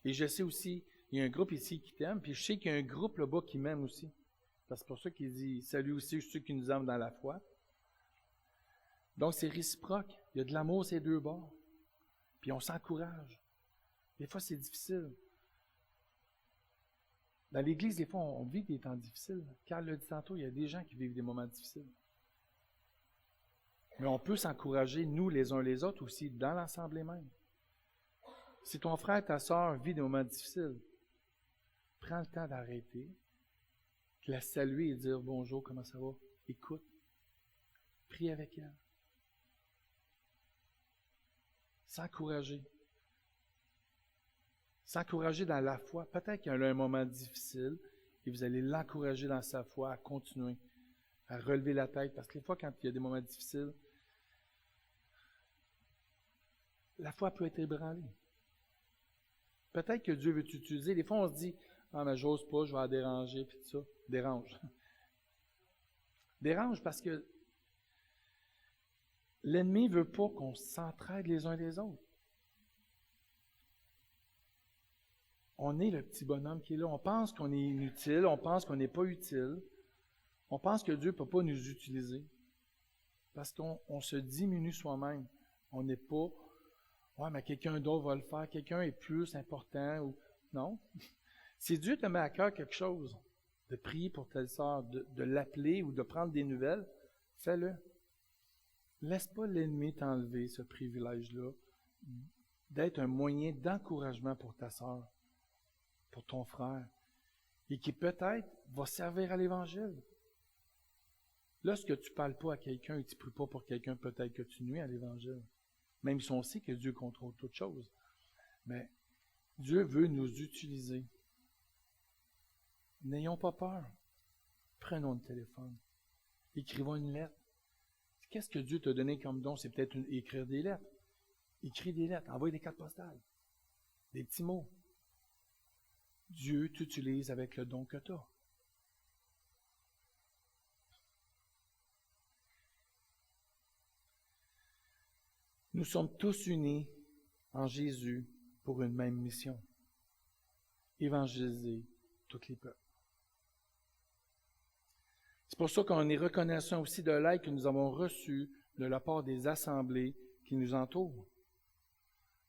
S1: et je sais aussi, il y a un groupe ici qui t'aime, puis je sais qu'il y a un groupe là-bas qui m'aime aussi. C'est pour ça qu'il dit, salut aussi ceux qui nous aiment dans la foi. Donc c'est réciproque, il y a de l'amour ces deux bords, puis on s'encourage. Des fois c'est difficile. Dans l'Église, des fois on vit des temps difficiles. Carl l'a dit tantôt, il y a des gens qui vivent des moments difficiles. Mais on peut s'encourager, nous, les uns les autres aussi, dans l'assemblée même. Si ton frère, ta sœur vit des moments difficiles, prends le temps d'arrêter, de la saluer et dire bonjour, comment ça va? Écoute, prie avec elle. S'encourager. S'encourager dans la foi. Peut-être qu'il y a un moment difficile et vous allez l'encourager dans sa foi à continuer, à relever la tête. Parce que des fois, quand il y a des moments difficiles, la foi peut être ébranlée. Peut-être que Dieu veut t'utiliser. Des fois, on se dit, « Ah, mais j'ose pas, je vais la déranger, puis tout ça. » Dérange. Dérange parce que l'ennemi ne veut pas qu'on s'entraide les uns les autres. On est le petit bonhomme qui est là. On pense qu'on est inutile, on pense qu'on n'est pas utile. On pense que Dieu ne peut pas nous utiliser. Parce qu'on se diminue soi-même. On n'est pas, ouais, mais quelqu'un d'autre va le faire, quelqu'un est plus important. Ou non. Si Dieu te met à cœur quelque chose, de prier pour telle sœur, de l'appeler ou de prendre des nouvelles, fais-le. Laisse pas l'ennemi t'enlever ce privilège-là d'être un moyen d'encouragement pour ta sœur, pour ton frère, et qui peut-être va servir à l'Évangile. Lorsque tu ne parles pas à quelqu'un et que tu ne pries pas pour quelqu'un, peut-être que tu nuis à l'Évangile. Même si on sait que Dieu contrôle toutes choses. Mais Dieu veut nous utiliser. N'ayons pas peur. Prenons le téléphone. Écrivons une lettre. Qu'est-ce que Dieu t'a donné comme don? C'est peut-être écrire des lettres. Écris des lettres. Envoie des cartes postales. Des petits mots. Dieu t'utilise avec le don que tu as. Nous sommes tous unis en Jésus pour une même mission. Évangéliser tous les peuples. C'est pour ça qu'on est reconnaissant aussi de l'aide que nous avons reçue de la part des assemblées qui nous entourent.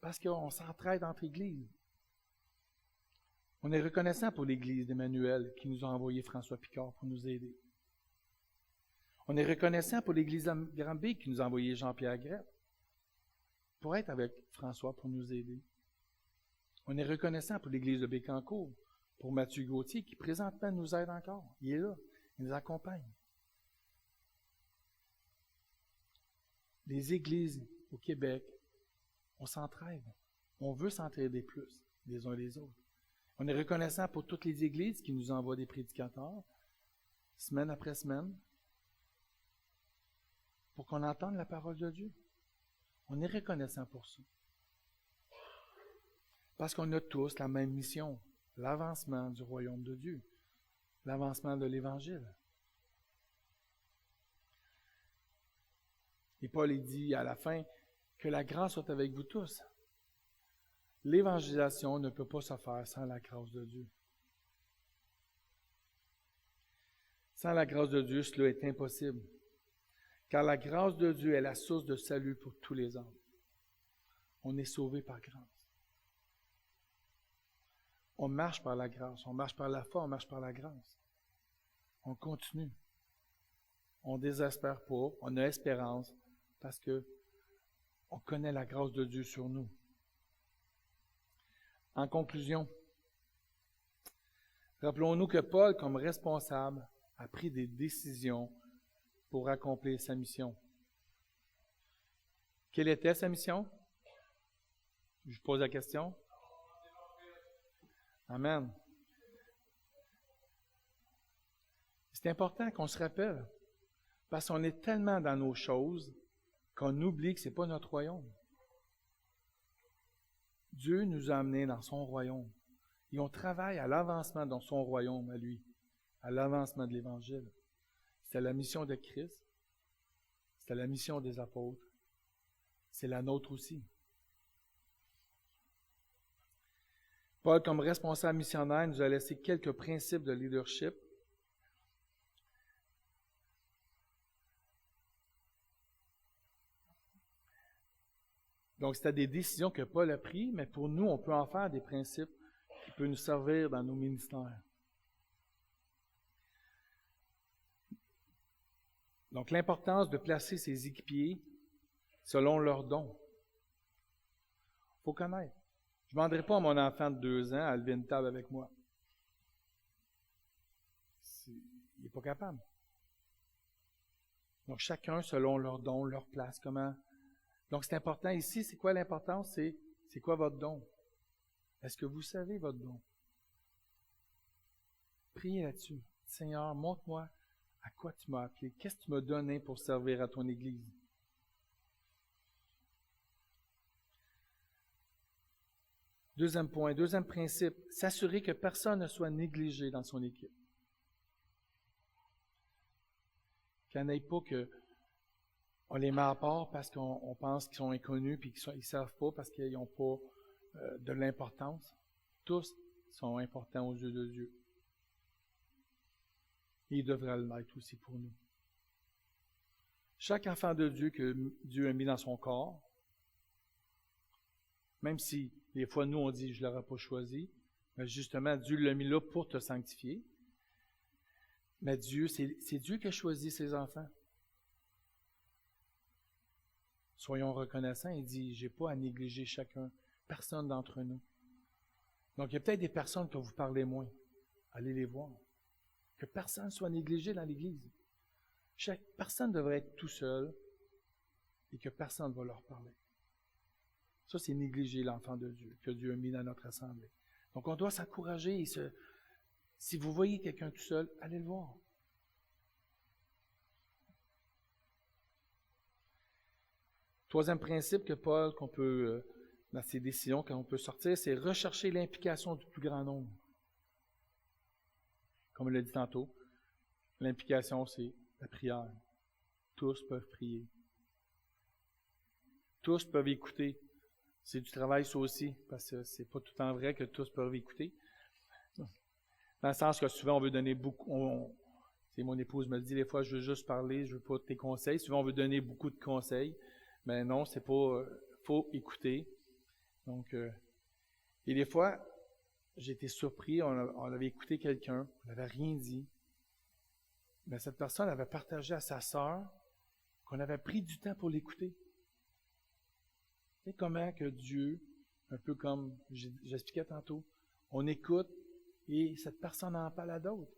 S1: Parce qu'on s'entraide entre églises. On est reconnaissant pour l'Église d'Emmanuel qui nous a envoyé François Picard pour nous aider. On est reconnaissant pour l'Église de Granby qui nous a envoyé Jean-Pierre Grette pour être avec François pour nous aider. On est reconnaissant pour l'Église de Bécancour, pour Mathieu Gauthier qui présentement nous aide encore. Il est là, il nous accompagne. Les églises au Québec, on s'entraide. On veut s'entraider plus les uns les autres. On est reconnaissant pour toutes les églises qui nous envoient des prédicateurs, semaine après semaine, pour qu'on entende la parole de Dieu. On est reconnaissant pour ça. Parce qu'on a tous la même mission, l'avancement du royaume de Dieu, l'avancement de l'Évangile. Et Paul dit à la fin que la grâce soit avec vous tous. L'évangélisation ne peut pas se faire sans la grâce de Dieu. Sans la grâce de Dieu, cela est impossible. Car la grâce de Dieu est la source de salut pour tous les hommes. On est sauvé par grâce. On marche par la grâce, on marche par la foi, on marche par la grâce. On continue. On ne désespère pas, on a espérance parce que on connaît la grâce de Dieu sur nous. En conclusion, rappelons-nous que Paul, comme responsable, a pris des décisions pour accomplir sa mission. Quelle était sa mission? Je pose la question. Amen. C'est important qu'on se rappelle, parce qu'on est tellement dans nos choses qu'on oublie que ce n'est pas notre royaume. Dieu nous a amenés dans son royaume. Et on travaille à l'avancement dans son royaume, à lui, à l'avancement de l'Évangile. C'est la mission de Christ, c'est la mission des apôtres, c'est la nôtre aussi. Paul, comme responsable missionnaire, nous a laissé quelques principes de leadership. Donc, c'était des décisions que Paul a prises, mais pour nous, on peut en faire des principes qui peuvent nous servir dans nos ministères. Donc, l'importance de placer ses équipiers selon leurs dons. Il faut connaître. Je ne demanderai pas à mon enfant de 2 ans à lever une table avec moi. Il n'est pas capable. Donc, chacun selon leurs dons, leur place, comment. Donc, c'est important ici. C'est quoi l'importance? C'est quoi votre don? Est-ce que vous savez votre don? Priez là-dessus. Seigneur, montre-moi à quoi tu m'as appelé. Qu'est-ce que tu m'as donné pour servir à ton Église? Deuxième point, deuxième principe, s'assurer que personne ne soit négligé dans son équipe. Qu'il n'y en ait pas qu'on les met à part parce qu'on pense qu'ils sont inconnus et qu'ils ne savent pas parce qu'ils n'ont pas de l'importance. Tous sont importants aux yeux de Dieu. Et ils devraient l'être aussi pour nous. Chaque enfant de Dieu que Dieu a mis dans son corps, même si des fois nous on dit je ne l'aurais pas choisi, mais justement Dieu l'a mis là pour te sanctifier. Mais Dieu, c'est Dieu qui a choisi ses enfants. Soyons reconnaissants, il dit, j'ai pas à négliger chacun, personne d'entre nous. Donc il y a peut-être des personnes que vous parlez moins. Allez les voir. Que personne ne soit négligé dans l'Église. Personne devrait être tout seul et que personne ne va leur parler. Ça, c'est négliger l'enfant de Dieu, que Dieu a mis dans notre assemblée. Donc, on doit s'encourager. Si vous voyez quelqu'un tout seul, allez le voir. Troisième principe que Paul, qu'on peut, dans ses décisions, qu'on peut sortir, c'est rechercher l'implication du plus grand nombre. Comme on l'a dit tantôt, l'implication, c'est la prière. Tous peuvent prier. Tous peuvent écouter. C'est du travail, ça aussi, parce que c'est pas tout le temps vrai que tous peuvent écouter. Dans le sens que souvent, on veut donner beaucoup. Mon épouse me le dit des fois, je veux juste parler, je veux pas tes conseils. Souvent, on veut donner beaucoup de conseils. Mais non, c'est pas. Faut écouter. Donc, et des fois, j'ai été surpris. On avait écouté quelqu'un, on n'avait rien dit. Mais cette personne avait partagé à sa sœur qu'on avait pris du temps pour l'écouter. Tu sais comment que Dieu, un peu comme j'expliquais tantôt, on écoute et cette personne en parle à d'autres.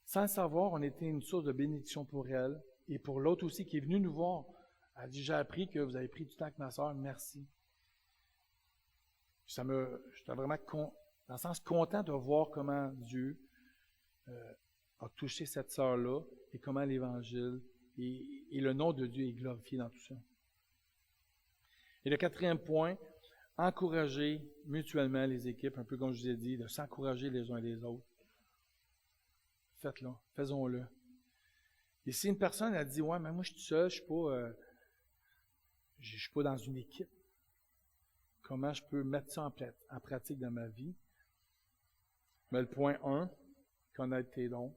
S1: Sans le savoir, on était une source de bénédiction pour elle et pour l'autre aussi qui est venu nous voir. Elle a dit, j'ai appris que vous avez pris du temps avec ma sœur, merci. J'étais vraiment, dans le sens, content de voir comment Dieu a touché cette sœur-là et comment l'Évangile et le nom de Dieu est glorifié dans tout ça. Et le quatrième point, encourager mutuellement les équipes, un peu comme je vous ai dit, de s'encourager les uns les autres. Faites-le, faisons-le. Et si une personne a dit, ouais, mais moi je suis tout seul, je suis pas dans une équipe. Comment je peux mettre ça en pratique dans ma vie? Mais le point 1, connaître tes dons.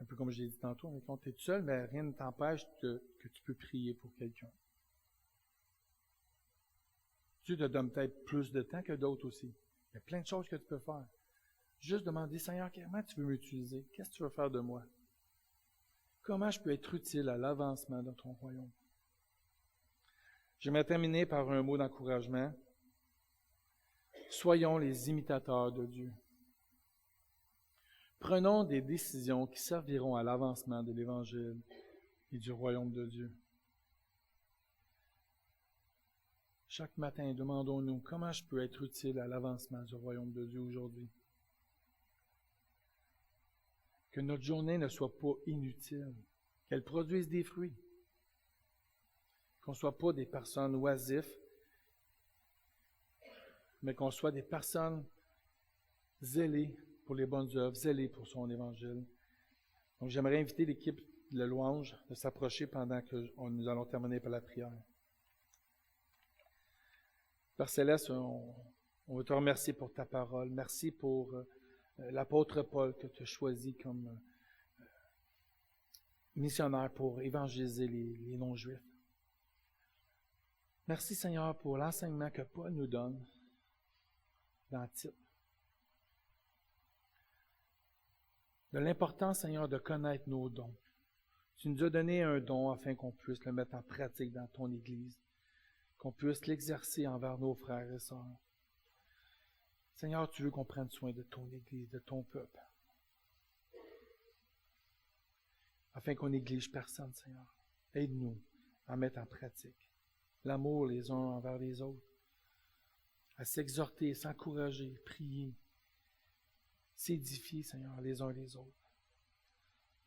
S1: Un peu comme je l'ai dit tantôt, quand tu es tout seul, mais rien ne t'empêche que tu peux prier pour quelqu'un. Dieu te donne peut-être plus de temps que d'autres aussi. Il y a plein de choses que tu peux faire. Juste demander, Seigneur, comment tu veux m'utiliser? Qu'est-ce que tu veux faire de moi? Comment je peux être utile à l'avancement de ton royaume? J'aimerais terminer par un mot d'encouragement. Soyons les imitateurs de Dieu. Prenons des décisions qui serviront à l'avancement de l'Évangile et du royaume de Dieu. Chaque matin, demandons-nous comment je peux être utile à l'avancement du royaume de Dieu aujourd'hui. Que notre journée ne soit pas inutile, qu'elle produise des fruits. Qu'on ne soit pas des personnes oisifs, mais qu'on soit des personnes zélées pour les bonnes œuvres, zélées pour son évangile. Donc j'aimerais inviter l'équipe de la louange de s'approcher pendant que nous allons terminer par la prière. Père Céleste, on veut te remercier pour ta parole. Merci pour l'apôtre Paul que tu as choisi comme missionnaire pour évangéliser les non-juifs. Merci Seigneur pour l'enseignement que Paul nous donne dans Tite. De l'importance, Seigneur, de connaître nos dons. Tu nous as donné un don afin qu'on puisse le mettre en pratique dans ton Église, qu'on puisse l'exercer envers nos frères et sœurs. Seigneur, tu veux qu'on prenne soin de ton Église, de ton peuple, afin qu'on néglige personne, Seigneur. Aide-nous à mettre en pratique l'amour les uns envers les autres, à s'exhorter, s'encourager, prier, s'édifier, Seigneur, les uns les autres.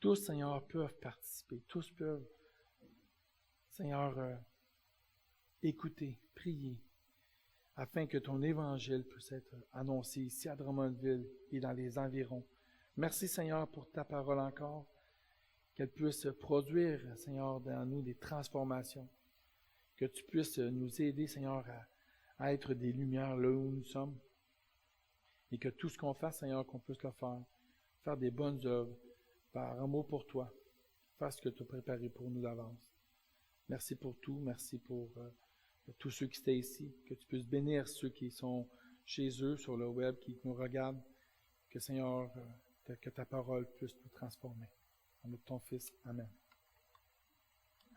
S1: Tous, Seigneur, peuvent participer. Tous peuvent, Seigneur, écouter, prier, afin que ton évangile puisse être annoncé ici à Drummondville et dans les environs. Merci Seigneur pour ta parole encore, qu'elle puisse produire, Seigneur, dans nous des transformations, que tu puisses nous aider, Seigneur, à être des lumières là où nous sommes, et que tout ce qu'on fasse, Seigneur, qu'on puisse le faire des bonnes œuvres, par amour pour toi, faire ce que tu as préparé pour nous d'avance. Merci pour tout, merci pour tous ceux qui étaient ici, que tu puisses bénir ceux qui sont chez eux, sur le web, qui nous regardent, que Seigneur, que ta parole puisse nous transformer. En nom de ton Fils, Amen.